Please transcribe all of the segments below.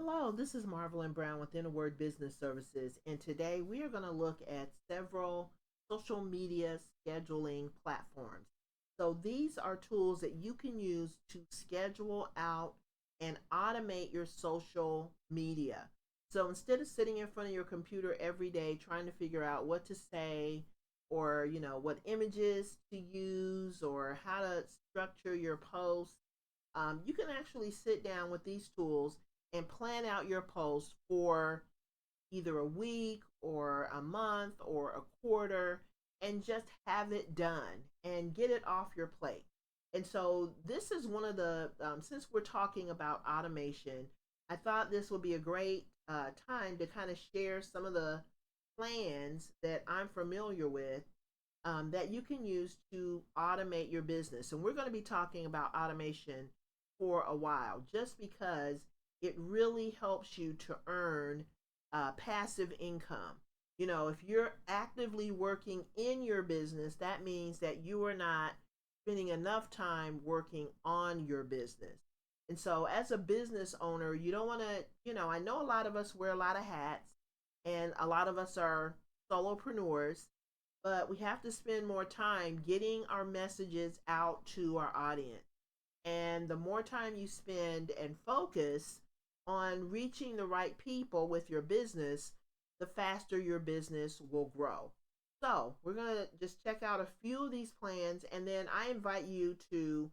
Hello, this is Marvelyn Brown with Inner Word Business Services, and today we are going to look at several social media scheduling platforms. So, these are tools that you can use to schedule out and automate your social media. So, instead of sitting in front of your computer every day trying to figure out what to say or, what images to use or how to structure your posts, you can actually sit down with these tools and plan out your post for either a week or a month or a quarter and just have it done and get it off your plate. And so, this is one of since we're talking about automation, I thought this would be a great time to kind of share some of the plans that I'm familiar with that you can use to automate your business. And we're going to be talking about automation for a while just because it really helps you to earn passive income. If you're actively working in your business, that means that you are not spending enough time working on your business. And so, as a business owner, you don't want to, I know a lot of us wear a lot of hats and a lot of us are solopreneurs, but we have to spend more time getting our messages out to our audience. And the more time you spend and focus on reaching the right people with your business, the faster your business will grow. So, we're going to just check out a few of these plans, and then I invite you to,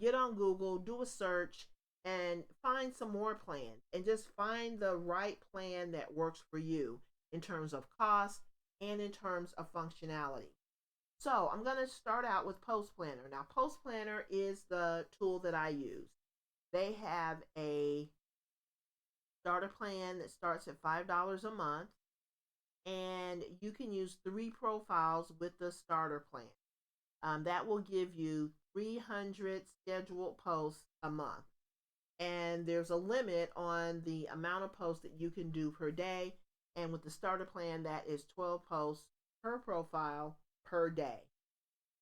get on Google, do a search, and find some more plans and just find the right plan that works for you in terms of cost and in terms of functionality. So I'm going to start out with Post Planner. Now, Post Planner is the tool that I use. They have a starter plan that starts at $5 a month, and you can use 3 profiles with the starter plan. That will give you 300 scheduled posts a month. And there's a limit on the amount of posts that you can do per day. And with the starter plan, that is 12 posts per profile per day.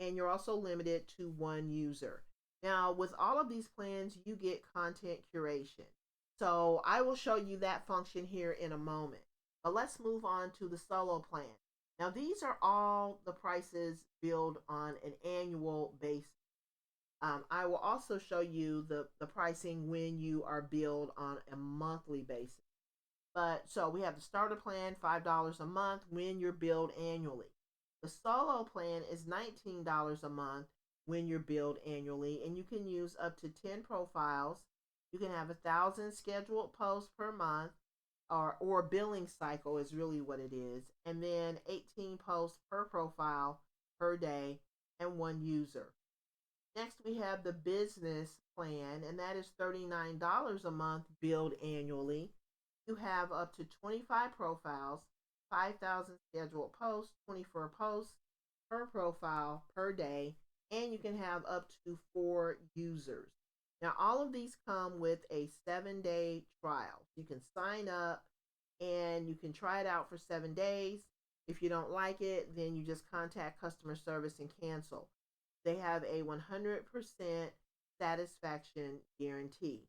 And you're also limited to one user. Now, with all of these plans, you get content curation. So I will show you that function here in a moment. But let's move on to the solo plan. Now, these are all the prices billed on an annual basis. I will also show you the pricing when you are billed on a monthly basis. But so we have the starter plan, $5 a month when you're billed annually. The solo plan is $19 a month when you're billed annually, and you can use up to 10 profiles. You can have 1,000 scheduled posts per month, or billing cycle is really what it is, and then 18 posts per profile per day and one user. Next, we have the business plan, and that is $39 a month billed annually. You have up to 25 profiles, 5,000 scheduled posts, 24 posts per profile per day, and you can have up to 4 users. Now, all of these come with a 7-day trial. You can sign up and you can try it out for 7 days. If you don't like it, then you just contact customer service and cancel. They have a 100% satisfaction guarantee.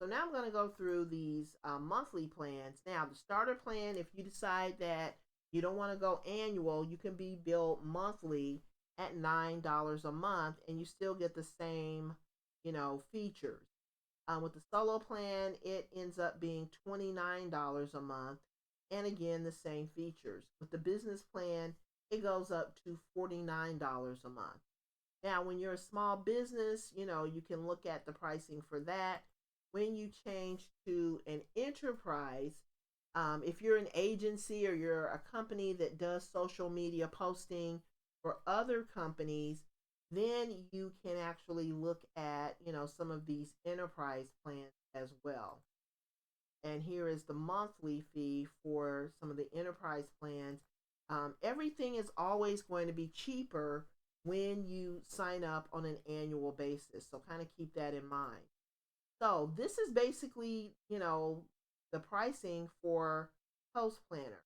So now I'm going to go through these monthly plans. Now, the starter plan, if you decide that you don't want to go annual, you can be billed monthly at $9 a month, and you still get the same, features. With the solo plan, it ends up being $29 a month, and again, the same features. With the business plan, it goes up to $49 a month. Now, when you're a small business, you can look at the pricing for that. When you change to an enterprise, if you're an agency or you're a company that does social media posting for other companies, then you can actually look at, some of these enterprise plans as well. And here is the monthly fee for some of the enterprise plans. Everything is always going to be cheaper when you sign up on an annual basis. So kind of keep that in mind. So this is basically, the pricing for Post Planner.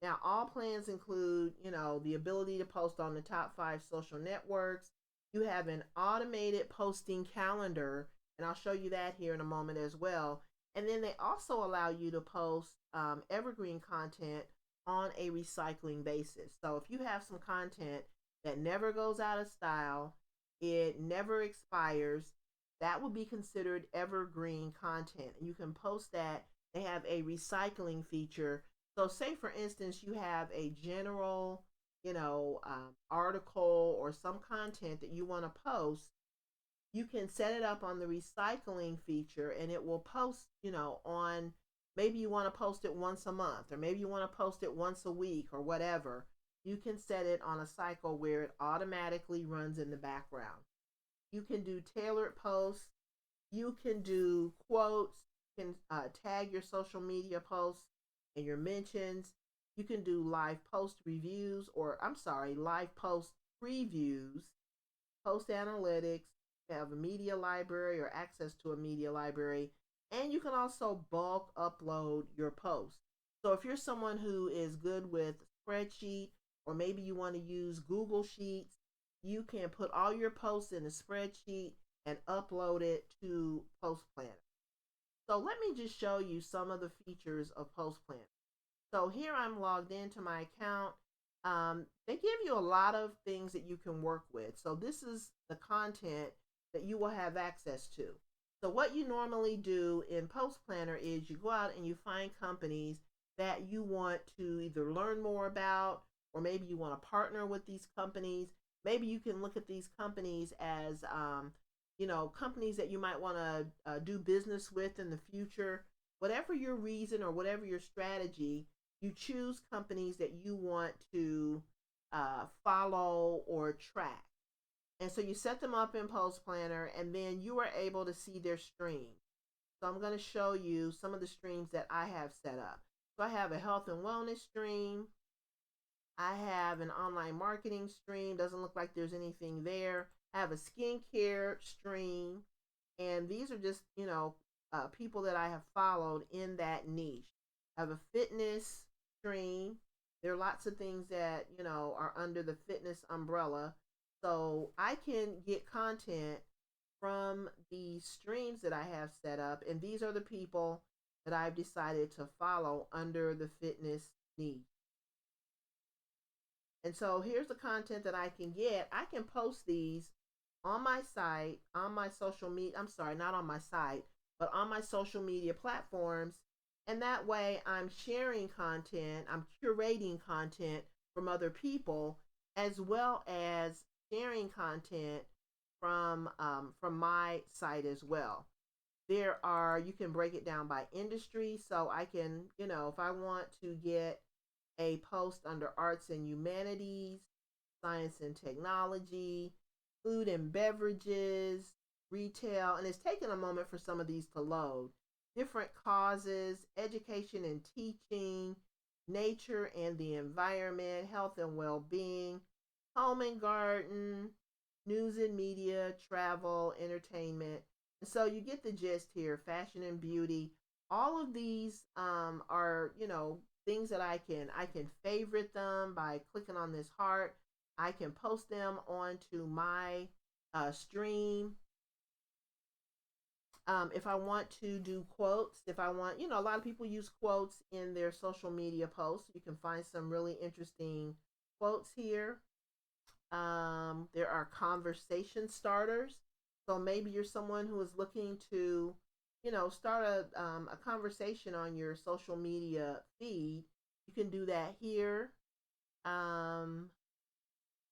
Now, all plans include, the ability to post on the top 5 social networks. You have an automated posting calendar, and I'll show you that here in a moment as well. And then they also allow you to post evergreen content on a recycling basis. So if you have some content that never goes out of style, it never expires, that will be considered evergreen content. And you can post that. They have a recycling feature. So, say for instance, you have a general, article or some content that you want to post. You can set it up on the recycling feature and it will post, on, maybe you want to post it once a month or maybe you want to post it once a week or whatever. You can set it on a cycle where it automatically runs in the background. You can do tailored posts. You can do quotes. You can tag your social media posts and your mentions. You can do live post reviews, or I'm sorry, live post previews, post analytics, have a media library or access to a media library, and you can also bulk upload your posts. So if you're someone who is good with spreadsheet, or maybe you want to use Google Sheets, you can put all your posts in a spreadsheet and upload it to Post Planner. So let me just show you some of the features of Post Planner. So here I'm logged into my account. They give you a lot of things that you can work with. So this is the content that you will have access to. So what you normally do in Post Planner is you go out and you find companies that you want to either learn more about, or maybe you want to partner with these companies. Maybe you can look at these companies as, companies that you might want to do business with in the future. Whatever your reason or whatever your strategy, you choose companies that you want to follow or track. And so you set them up in Post Planner, and then you are able to see their streams. So I'm going to show you some of the streams that I have set up. So I have a health and wellness stream. I have an online marketing stream. Doesn't look like there's anything there. I have a skincare stream. And these are just, people that I have followed in that niche. I have a fitness stream. There are lots of things that, are under the fitness umbrella. So I can get content from the streams that I have set up. And these are the people that I've decided to follow under the fitness niche. And so here's the content that I can get. I can post these on my site, on my social media. I'm sorry, not on my site, but on my social media platforms. And that way I'm sharing content, I'm curating content from other people, as well as sharing content from my site as well. You can break it down by industry. So I can, if I want to get a post under arts and humanities, science and technology, food and beverages, retail, and it's taken a moment for some of these to load. Different causes, education and teaching, nature and the environment, health and well-being, home and garden, news and media, travel, entertainment. And so you get the gist here, fashion and beauty. All of these are, things that I can favorite them by clicking on this heart. I can post them onto my stream. If I want to do quotes, if I want, a lot of people use quotes in their social media posts. You can find some really interesting quotes here. There are conversation starters. So maybe you're someone who is looking to, start a conversation on your social media feed. You can do that here. Um,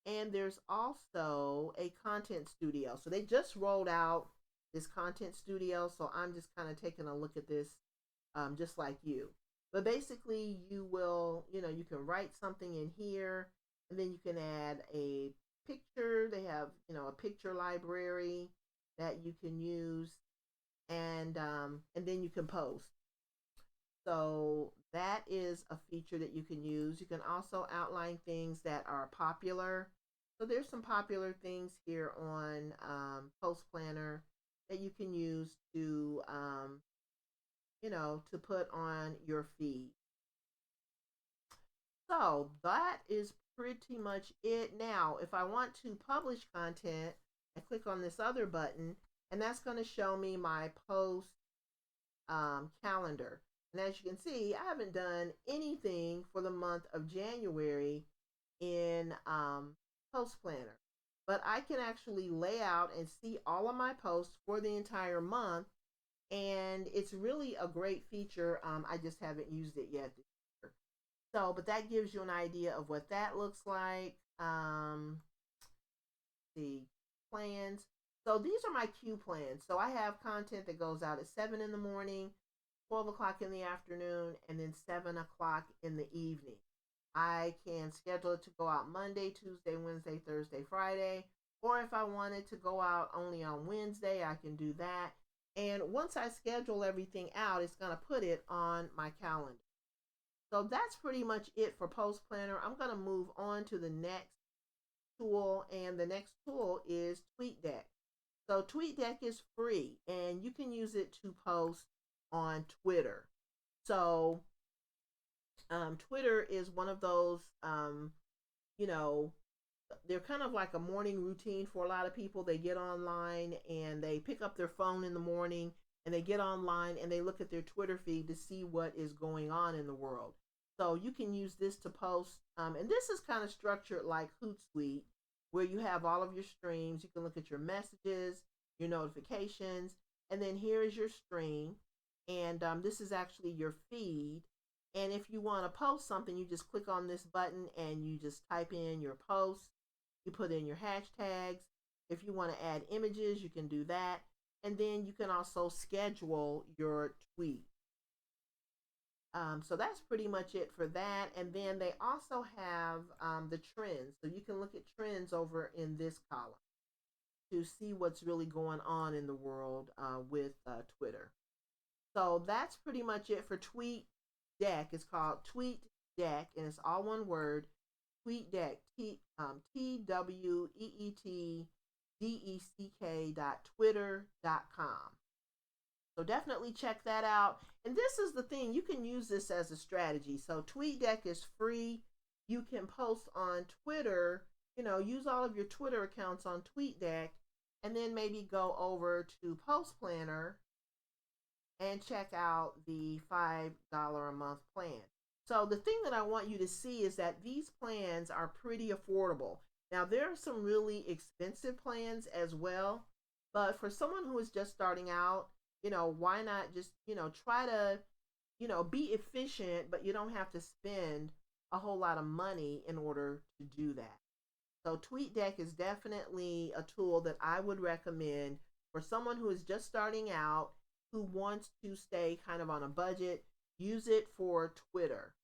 and there's also a content studio. So they just rolled out this content studio. So I'm just kind of taking a look at this, just like you. But basically, you will, you can write something in here, and then you can add a picture. They have, a picture library that you can use, and then you can post. So that is a feature that you can use. You can also outline things that are popular. So there's some popular things here on Post Planner that you can use to, to put on your feed. So that is pretty much it. Now, if I want to publish content, I click on this other button, and that's going to show me my post calendar. And as you can see, I haven't done anything for the month of January in Post Planner. But I can actually lay out and see all of my posts for the entire month. And it's really a great feature. I just haven't used it yet this year. So, but that gives you an idea of what that looks like. The plans. So these are my Q plans. So I have content that goes out at 7 in the morning, 12 o'clock in the afternoon, and then 7 o'clock in the evening. I can schedule it to go out Monday, Tuesday, Wednesday, Thursday, Friday. Or if I wanted to go out only on Wednesday, I can do that. And once I schedule everything out, it's going to put it on my calendar. So that's pretty much it for Post Planner. I'm going to move on to the next tool, and the next tool is TweetDeck. So TweetDeck is free, and you can use it to post on Twitter. So Twitter is one of those, you know, they're kind of like a morning routine for a lot of people. They get online and they pick up their phone in the morning and they get online and they look at their Twitter feed to see what is going on in the world. So you can use this to post, and this is kind of structured like Hootsuite, where you have all of your streams. You can look at your messages, your notifications, and then here is your stream. And this is actually your feed. And if you want to post something, you just click on this button and you just type in your post. You put in your hashtags. If you want to add images, you can do that. And then you can also schedule your tweet. So that's pretty much it for that. And then they also have the trends. So you can look at trends over in this column to see what's really going on in the world with Twitter. So that's pretty much it for TweetDeck. It's called TweetDeck, and it's all one word. TweetDeck, TweetDeck.twitter.com. So definitely check that out. And this is the thing, you can use this as a strategy. So TweetDeck is free. You can post on Twitter, use all of your Twitter accounts on TweetDeck, and then maybe go over to Post Planner and check out the $5 a month plan. So the thing that I want you to see is that these plans are pretty affordable. Now there are some really expensive plans as well, but for someone who is just starting out, why not just, try to, be efficient, but you don't have to spend a whole lot of money in order to do that. So TweetDeck is definitely a tool that I would recommend for someone who is just starting out, who wants to stay kind of on a budget. Use it for Twitter.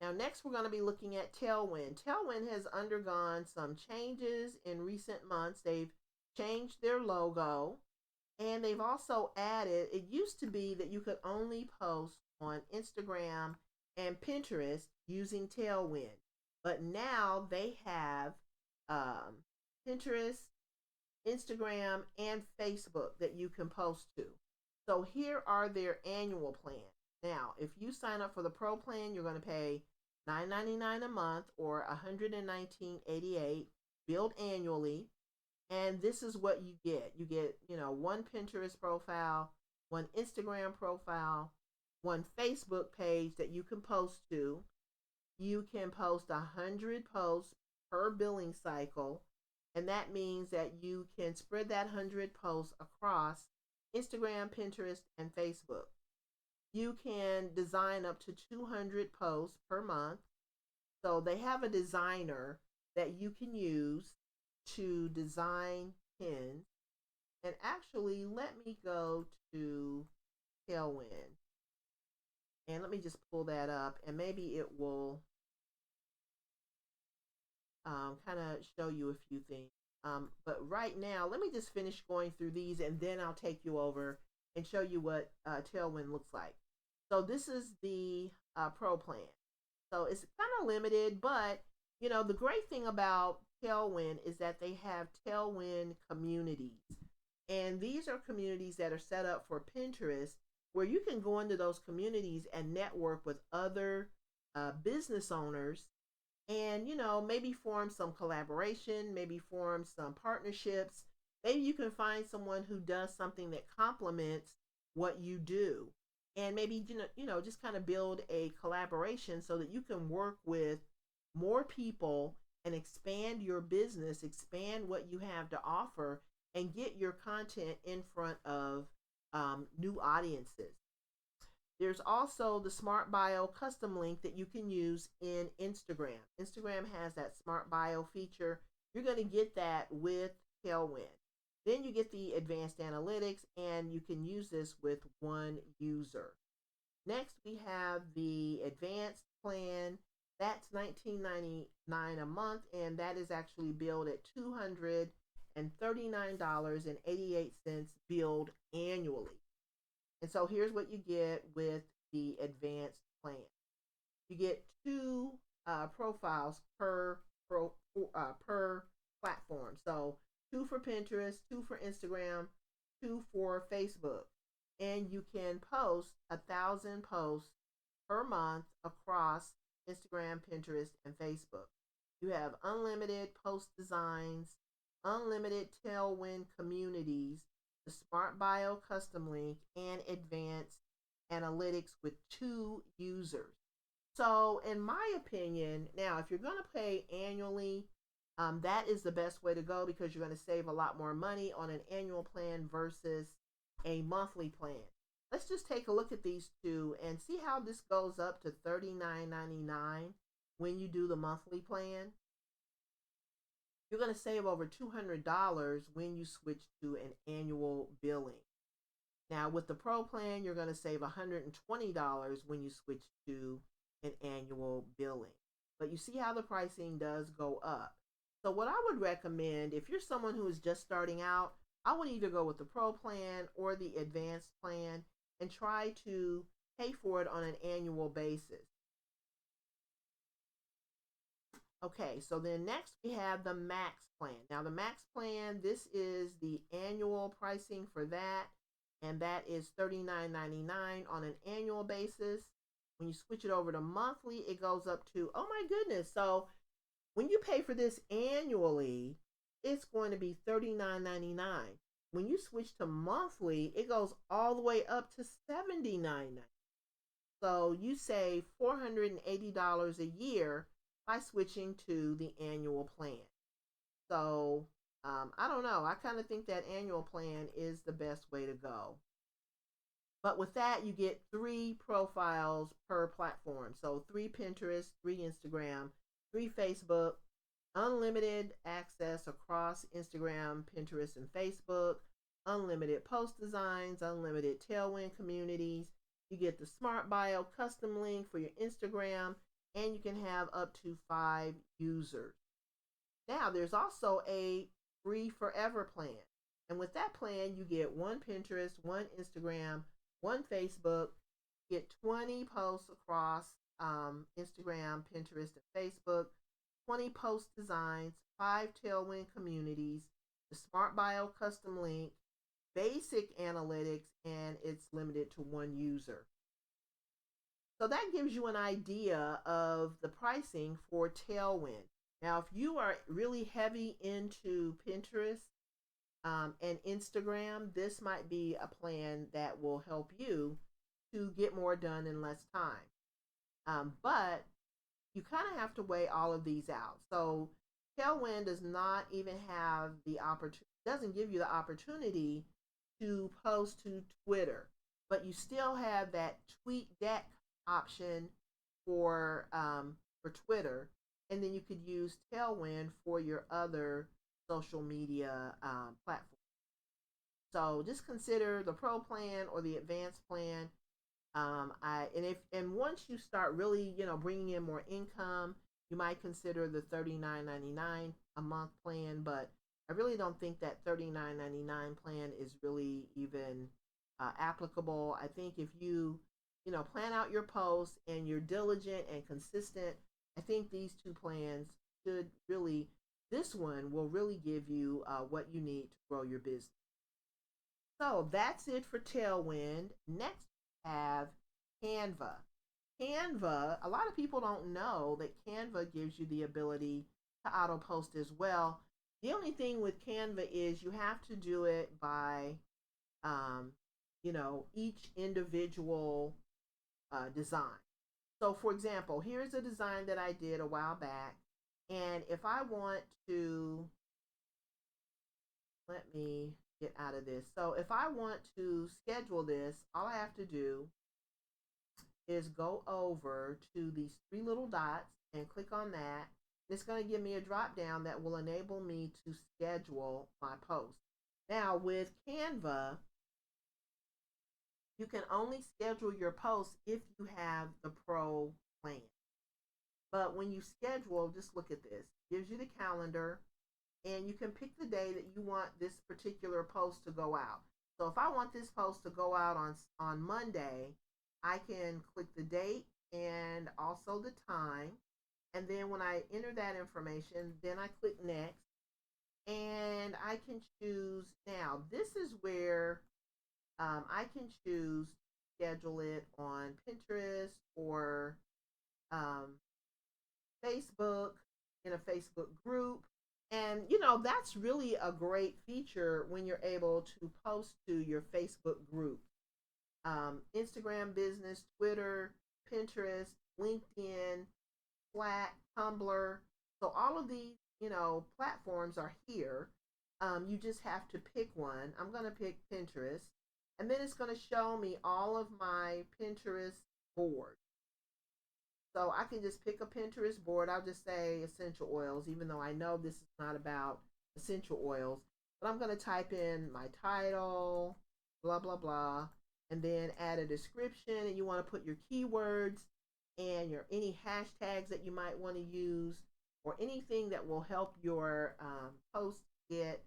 Now next we're going to be looking at Tailwind. Tailwind has undergone some changes in recent months. They've changed their logo. And they've also added, it used to be that you could only post on Instagram and Pinterest using Tailwind. But now they have Pinterest, Instagram, and Facebook that you can post to. So here are their annual plans. Now, if you sign up for the Pro plan, you're going to pay $9.99 a month or $119.88 billed annually. And this is what you get. You get, one Pinterest profile, one Instagram profile, one Facebook page that you can post to. You can post 100 posts per billing cycle. And that means that you can spread that 100 posts across Instagram, Pinterest, and Facebook. You can design up to 200 posts per month. So they have a designer that you can use to design pins. And actually, let me go to Tailwind and let me just pull that up, and maybe it will kind of show you a few things. But right now, let me just finish going through these, and then I'll take you over and show you what Tailwind looks like. So this is the Pro plan. So it's kind of limited, but the great thing about Tailwind is that they have Tailwind communities. And these are communities that are set up for Pinterest, where you can go into those communities and network with other business owners and, maybe form some collaboration, maybe form some partnerships. Maybe you can find someone who does something that complements, what you do, and maybe just kind of build a collaboration so that you can work with more people and expand your business, expand what you have to offer, and get your content in front of new audiences. There's also the Smart Bio custom link that you can use in Instagram. Instagram has that Smart Bio feature. You're going to get that with Tailwind. Then you get the advanced analytics, and you can use this with one user. Next, we have the advanced plan. That's $19.99 a month, and that is actually billed at $239.88 billed annually. And so here's what you get with the advanced plan. You get two profiles per platform. So 2 for Pinterest, 2 for Instagram, 2 for Facebook. And you can post 1,000 posts per month across Instagram, Pinterest, and Facebook. You have unlimited post designs, unlimited Tailwind communities, the Smart Bio custom link, and advanced analytics with 2 users. So, in my opinion, now if you're going to pay annually, that is the best way to go because you're going to save a lot more money on an annual plan versus a monthly plan. Let's just take a look at these two and see how this goes up to $39.99 when you do the monthly plan. You're going to save over $200 when you switch to an annual billing. Now, with the Pro plan, you're going to save $120 when you switch to an annual billing. But you see how the pricing does go up. So what I would recommend, if you're someone who is just starting out, I would either go with the Pro plan or the Advanced plan and try to pay for it on an annual basis. Okay, so then next we have the Max plan. Now the Max plan, this is the annual pricing for that, and that is $39.99 on an annual basis. When you switch it over to monthly, it goes up to, oh my goodness, so when you pay for this annually, it's going to be $39.99. When you switch to monthly, it goes all the way up to $79.99. So you save $480 a year by switching to the annual plan. So I don't know. I kind of think that annual plan is the best way to go. But with that, you get 3 profiles per platform. So 3 Pinterest, 3 Instagram, 3 Facebook, unlimited access across Instagram, Pinterest, and Facebook, unlimited post designs, unlimited Tailwind communities. You get the Smart Bio custom link for your Instagram, and you can have up to 5 users. Now, there's also a free forever plan. And with that plan, you get 1 Pinterest, 1 Instagram, 1 Facebook, get 20 posts across Instagram, Pinterest, and Facebook, 20 post designs, 5 Tailwind communities, the Smart Bio custom link, basic analytics, and it's limited to 1 user. So that gives you an idea of the pricing for Tailwind. Now, if you are really heavy into Pinterest and Instagram, this might be a plan that will help you to get more done in less time. But you kind of have to weigh all of these out. So Tailwind does not even have the opportunity, doesn't give you the opportunity to post to Twitter, but you still have that tweet deck option for Twitter, and then you could use Tailwind for your other social media platforms. So just consider the Pro plan or the Advanced plan. And once you start really bringing in more income, you might consider the $39.99 a month plan. But I really don't think that $39.99 plan is really even applicable. I think if you plan out your posts and you're diligent and consistent, I think these 2 plans should really, this one will really give you what you need to grow your business. So that's it for Tailwind. Next, we have Canva. Canva, a lot of people don't know that Canva gives you the ability to auto post as well. The only thing with Canva is you have to do it by, each individual design. So, for example, here's a design that I did a while back. And if I want to, let me get out of this. So, if I want to schedule this, all I have to do is go over to these three little dots and click on that. It's going to give me a drop down that will enable me to schedule my post. Now, with Canva, you can only schedule your posts if you have the Pro plan. But when you schedule, just look at this. It gives you the calendar, and you can pick the day that you want this particular post to go out. So if I want this post to go out on Monday, I can click the date and also the time. And then when I enter that information, then I click next. And I can choose. Now, this is where I can choose schedule it on Pinterest or um, Facebook, in a Facebook group. And, that's really a great feature when you're able to post to your Facebook group. Instagram business, Twitter, Pinterest, LinkedIn, Slack, Tumblr. So all of these, platforms are here. You just have to pick one. I'm going to pick Pinterest. And then it's going to show me all of my Pinterest boards. So I can just pick a Pinterest board. I'll just say essential oils, even though I know this is not about essential oils. But I'm going to type in my title, blah, blah, blah, and then add a description. And you want to put your keywords and any hashtags that you might want to use, or anything that will help your post get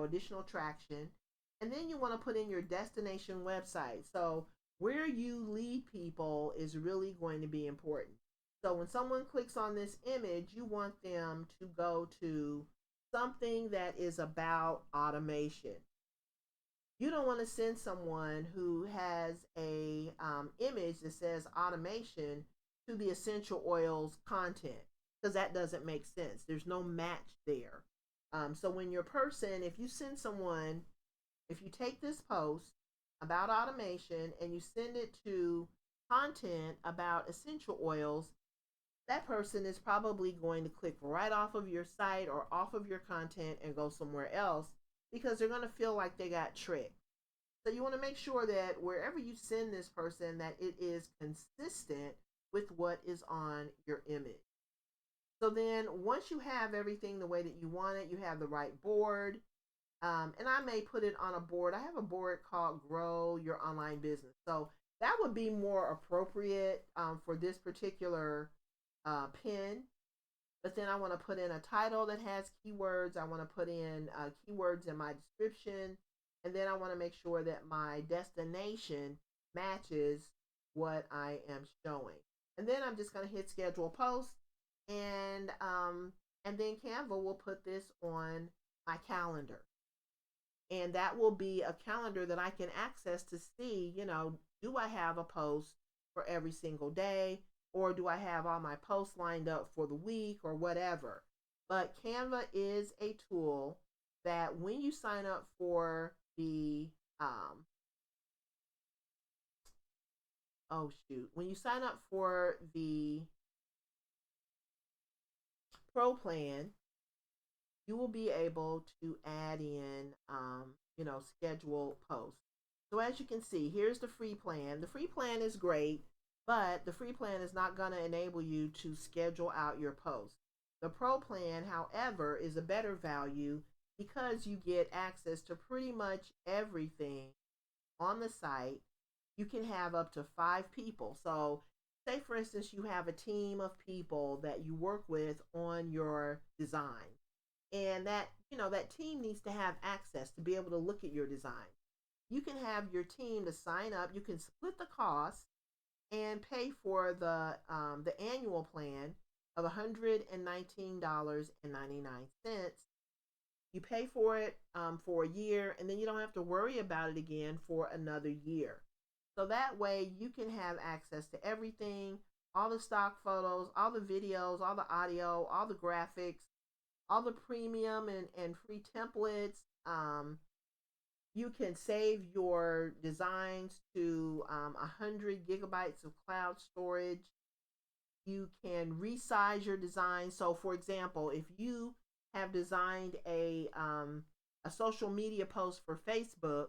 additional traction. And then you want to put in your destination website. So where you lead people is really going to be important. So when someone clicks on this image, you want them to go to something that is about automation. You don't want to send someone who has a image that says automation to the essential oils content, because that doesn't make sense. There's no match there. So when your person, if you send someone, if you take this post about automation and you send it to content about essential oils, that person is probably going to click right off of your site or off of your content and go somewhere else, because they're going to feel like they got tricked. So you want to make sure that wherever you send this person, that it is consistent with what is on your image. So then once you have everything the way that you want it, you have the right board. And I may put it on a board. I have a board called Grow Your Online Business. So that would be more appropriate for this particular pin. But then I want to put in a title that has keywords. I want to put in keywords in my description. And then I want to make sure that my destination matches what I am showing. And then I'm just going to hit schedule post. And then Canva will put this on my calendar. And that will be a calendar that I can access to see, do I have a post for every single day, or do I have all my posts lined up for the week, or whatever. But Canva is a tool that when you sign up for the when you sign up for the Pro plan, you will be able to add in, schedule posts. So as you can see, here's the free plan. The free plan is great, but the free plan is not going to enable you to schedule out your posts. The Pro plan, however, is a better value because you get access to pretty much everything on the site. You can have up to 5 people. So say, for instance, you have a team of people that you work with on your design. And that team needs to have access to be able to look at your design. You can have your team to sign up. You can split the cost and pay for the annual plan of $119.99. You pay for it for a year, and then you don't have to worry about it again for another year. So that way you can have access to everything, all the stock photos, all the videos, all the audio, all the graphics, all the premium and free templates, You can save your designs to 100 gigabytes of cloud storage. You can resize your design. So, for example, if you have designed a social media post for Facebook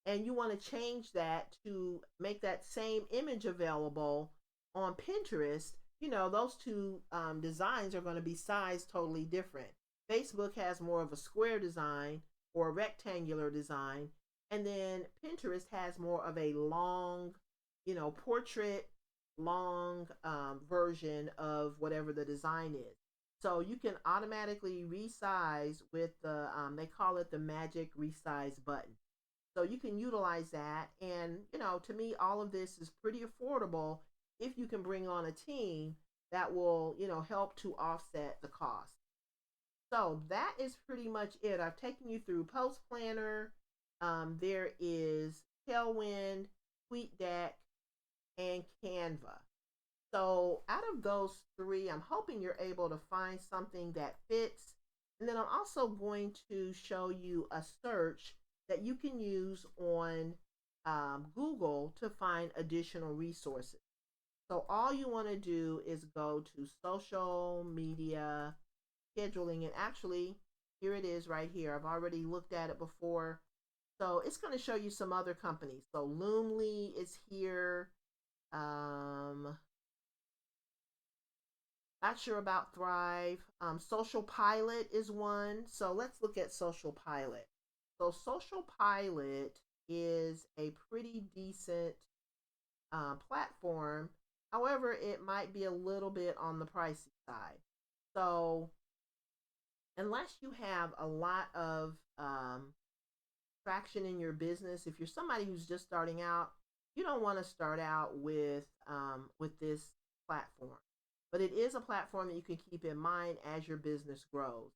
and you want to change that to make that same image available on Pinterest, those two designs are going to be sized totally different. Facebook has more of a square design or a rectangular design, and then Pinterest has more of a long, portrait, long version of whatever the design is. So you can automatically resize with they call it the magic resize button. So you can utilize that. And, to me, all of this is pretty affordable if you can bring on a team that will, help to offset the cost. So that is pretty much it. I've taken you through Post Planner. There is Tailwind, TweetDeck, and Canva. So out of those three, I'm hoping you're able to find something that fits. And then I'm also going to show you a search that you can use on Google to find additional resources. So all you want to do is go to social media scheduling, and actually here it is right here. I've already looked at it before. So it's going to show you some other companies. So Loomly is here. Not sure about Thrive. Social Pilot is one. So let's look at Social Pilot. So Social Pilot is a pretty decent platform. However, it might be a little bit on the pricey side. So unless you have a lot of traction in your business, if you're somebody who's just starting out, you don't want to start out with this platform. But it is a platform that you can keep in mind as your business grows.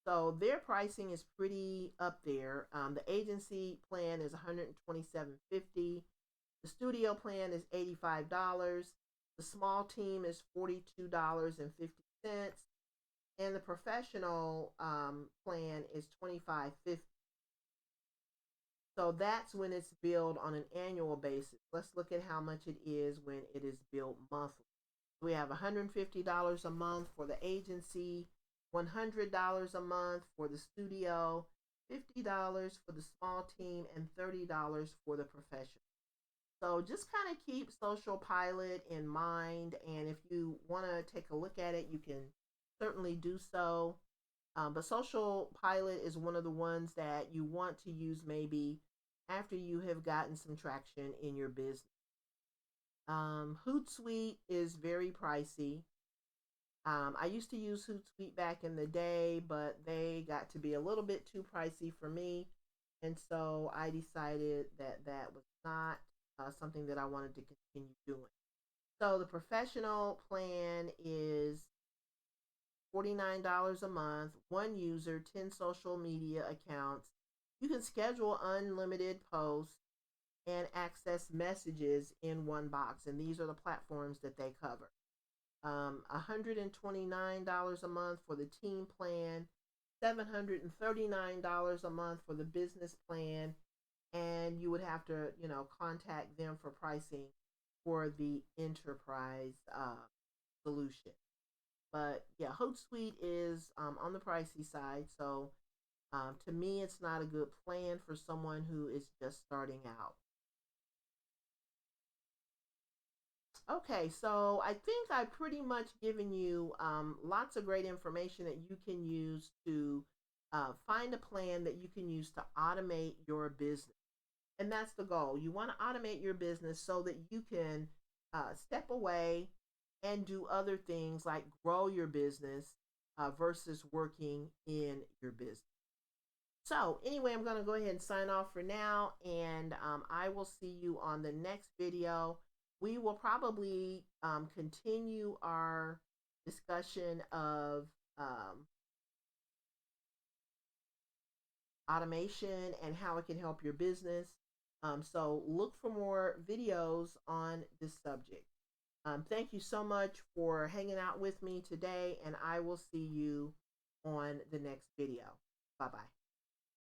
So their pricing is pretty up there. The agency plan is $127.50. The studio plan is $85. The small team is $42.50. And the professional plan is $25.50. So that's when it's billed on an annual basis. Let's look at how much it is when it is billed monthly. We have $150 a month for the agency, $100 a month for the studio, $50 for the small team, and $30 for the professional. So just kind of keep Social Pilot in mind, and if you want to take a look at it, you can certainly do so. But Social Pilot is one of the ones that you want to use maybe after you have gotten some traction in your business. Hootsuite is very pricey. I used to use Hootsuite back in the day, but they got to be a little bit too pricey for me. And so I decided that that was not something that I wanted to continue doing. So the professional plan is $49 a month, one user, 10 social media accounts. You can schedule unlimited posts and access messages in one box. And these are the platforms that they cover. $129 a month for the team plan, $739 a month for the business plan, and you would have to, contact them for pricing for the enterprise solution. But yeah, Hootsuite is on the pricey side, so to me, it's not a good plan for someone who is just starting out. Okay, so I think I've pretty much given you lots of great information that you can use to find a plan that you can use to automate your business. And that's the goal. You want to automate your business so that you can step away and do other things like grow your business versus working in your business. So anyway, I'm going to go ahead and sign off for now, and I will see you on the next video. We will probably continue our discussion of automation and how it can help your business. So look for more videos on this subject. Thank you so much for hanging out with me today, and I will see you on the next video. Bye-bye.